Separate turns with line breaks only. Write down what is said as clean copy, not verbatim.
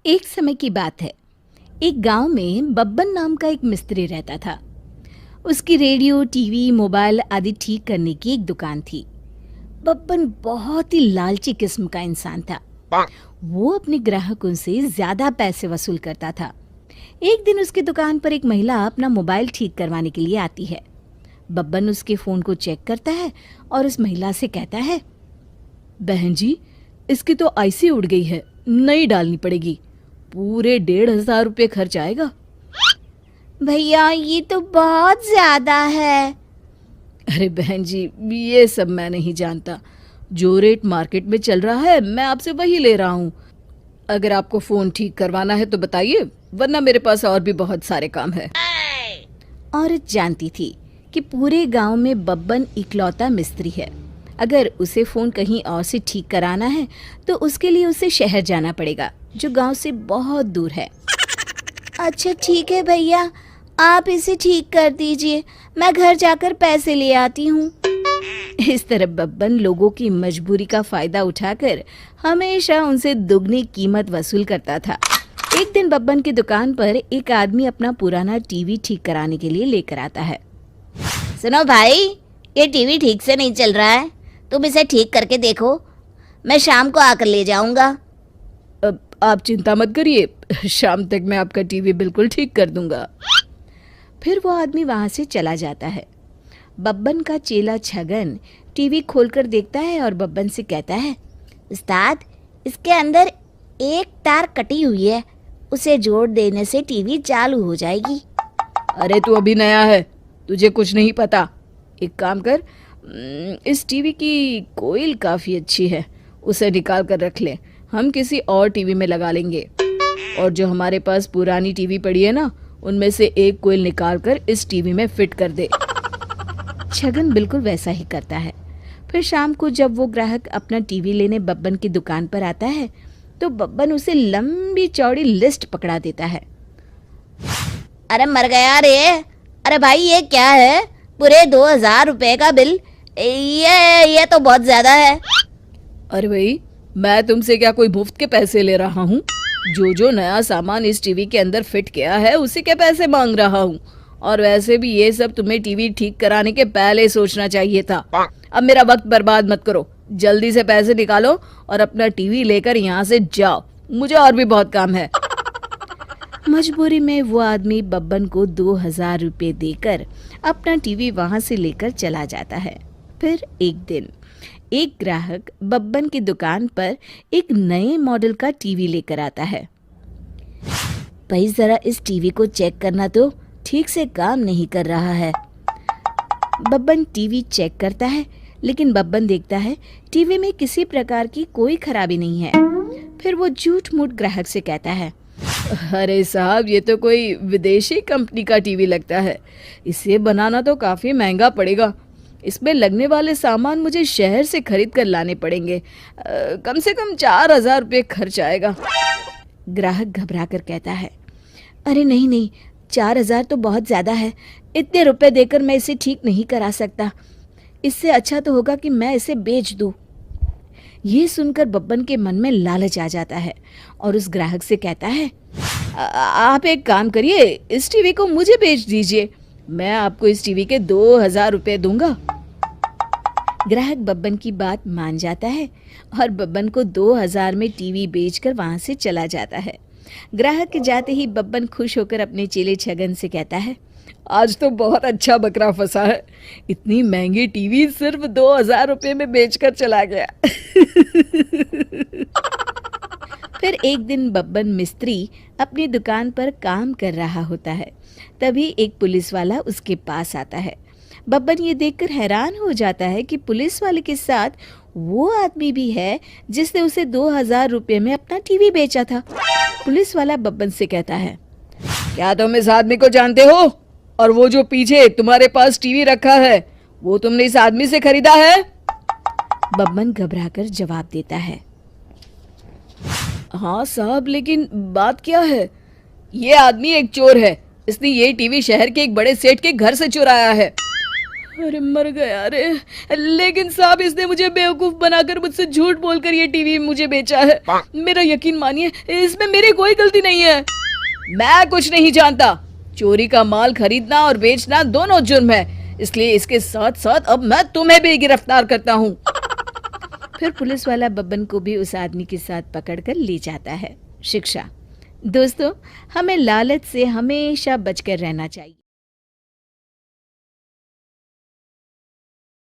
एक समय की बात है। एक गांव में बब्बन नाम का एक मिस्त्री रहता था। उसकी रेडियो, टीवी, मोबाइल आदि ठीक करने की एक दुकान थी। बब्बन बहुत ही लालची किस्म का इंसान था। वो अपने ग्राहकों से ज्यादा पैसे वसूल करता था। एक दिन उसकी दुकान पर एक महिला अपना मोबाइल ठीक करवाने के लिए आती है। बब्बन उसके फोन को चेक करता है और उस महिला से कहता है, बहन जी, इसकी तो आईसी उड़ गई है, नई डालनी पड़ेगी। पूरे 1,500 रुपये खर्च आएगा।
भैया ये तो बहुत ज्यादा है।
अरे बहन जी, ये सब मैं नहीं जानता। जो रेट मार्केट में चल रहा है मैं आपसे वही ले रहा हूँ। अगर आपको फोन ठीक करवाना है तो बताइए, वरना मेरे पास और भी बहुत सारे काम है। औरत जानती थी कि पूरे गांव में बब्बन इकलौता मिस्त्री है। अगर उसे फोन कहीं और से ठीक कराना है तो उसके लिए उसे शहर जाना पड़ेगा, जो गांव से बहुत दूर है।
अच्छा ठीक है भैया, आप इसे ठीक कर दीजिए, मैं घर जाकर पैसे ले आती हूँ।
इस तरह बब्बन लोगों की मजबूरी का फायदा उठाकर हमेशा उनसे दुगनी कीमत वसूल करता था। एक दिन बब्बन की दुकान पर एक आदमी अपना पुराना टीवी ठीक कराने के लिए लेकर आता है।
सुनो भाई, ये टीवी ठीक से नहीं चल रहा है, तुम इसे ठीक करके देखो, मैं शाम को आकर ले जाऊंगा।
अब आप चिंता मत करिए, शाम तक मैं आपका टीवी बिल्कुल ठीक कर दूंगा। फिर वो आदमी वहां से चला जाता है। बब्बन का चेला छगन टीवी खोलकर देखता है और बब्बन से कहता है,
उस्ताद, इसके अंदर एक तार कटी हुई है, उसे जोड़ देने से टीवी चालू हो जाएगी।
अरे तू अभी नया है, तुझे कुछ नहीं पता। एक काम कर, इस टीवी की कोईल काफ़ी अच्छी है, उसे निकाल कर रख ले, हम किसी और टीवी में लगा लेंगे। और जो हमारे पास पुरानी टीवी पड़ी है ना, उनमें से एक कोईल निकाल कर इस टीवी में फिट कर दे। छगन बिल्कुल वैसा ही करता है। फिर शाम को जब वो ग्राहक अपना टीवी लेने बब्बन की दुकान पर आता है तो बब्बन उसे लंबी चौड़ी लिस्ट पकड़ा देता है।
अरे मर गया रे, अरे भाई ये क्या है, पूरे 2,000 रुपए का बिल, ये तो बहुत ज्यादा है।
अरे भाई, मैं तुमसे क्या कोई मुफ्त के पैसे ले रहा हूँ? जो नया सामान इस टीवी के अंदर फिट किया है उसी के पैसे मांग रहा हूँ। और वैसे भी ये सब तुम्हें टीवी ठीक कराने के पहले सोचना चाहिए था। अब मेरा वक्त बर्बाद मत करो, जल्दी से पैसे निकालो और अपना टीवी लेकर यहाँ से जाओ, मुझे और भी बहुत काम है। मजबूरी में वो आदमी बब्बन को 2,000 रुपये देकर अपना टीवी वहां से लेकर चला जाता है। फिर एक दिन एक ग्राहक बब्बन की दुकान पर एक नए मॉडल का टीवी लेकर आता है। भाई जरा इस टीवी को चेक करना, तो ठीक से काम नहीं कर रहा है। बब्बन टीवी चेक करता है, लेकिन बब्बन देखता है टीवी में किसी प्रकार की कोई खराबी नहीं है। फिर वो झूठ मूठ ग्राहक से कहता है, अरे साहब, ये तो कोई विदेशी कंपनी का टीवी लगता है, इसे बनाना तो काफ़ी महंगा पड़ेगा। इसमें लगने वाले सामान मुझे शहर से खरीद कर लाने पड़ेंगे, कम से कम 4,000 रुपये खर्च आएगा। ग्राहक घबरा कर कहता है, अरे नहीं नहीं, 4,000 तो बहुत ज़्यादा है, इतने रुपए देकर मैं इसे ठीक नहीं करा सकता। इससे अच्छा तो होगा कि मैं इसे बेच दूँ। ये सुनकर बब्बन के मन में लालच आ जाता है और उस ग्राहक से कहता है, आप एक काम करिए, इस टीवी को मुझे बेच दीजिए, मैं आपको इस टीवी के 2,000 रुपये दूंगा। ग्राहक बब्बन की बात मान जाता है और बब्बन को 2,000 में टीवी बेचकर वहां से चला जाता है। ग्राहक के जाते ही बब्बन खुश होकर अपने चेले छगन से कहता है, आज तो बहुत अच्छा बकरा फंसा है, इतनी महंगी टीवी सिर्फ 2,000 रुपये में बेचकर चला गया। फिर एक दिन बब्बन मिस्त्री अपनी दुकान पर काम कर रहा होता है। तभी एक पुलिस वाला उसके पास आता है। बब्बन ये देखकर हैरान हो जाता है कि पुलिस वाले के साथ वो आदमी भी है जिसने उसे 2,000 रुपये में अपना टीवी बेचा था। पुलिस वाला बब्बन से कहता है, क्या तुम इस आदमी को जानते हो? और वो जो पीछे तुम्हारे पास टीवी रखा है, वो तुमने इस आदमी से खरीदा है? बब्बन घबराकर जवाब देता है, हाँ साहब, लेकिन बात क्या है? ये आदमी एक चोर है, इसने ये टीवी शहर के एक बड़े सेठ के घर से चुराया है। अरे मर गया रे। लेकिन साहब इसने मुझे बेवकूफ बनाकर मुझसे झूठ बोलकर ये टीवी मुझे बेचा है। मेरा यकीन मानिए इसमें मेरी कोई गलती नहीं है। मैं कुछ नहीं जानता। चोरी का माल खरीदना और बेचना दोनों जुर्म है, इसलिए इसके साथ साथ अब मैं तुम्हें भी गिरफ्तार करता हूँ। फिर पुलिस वाला बब्बन को भी उस आदमी के साथ पकड़कर ले जाता है। शिक्षा। दोस्तों, हमें लालच से हमेशा बचकर रहना चाहिए।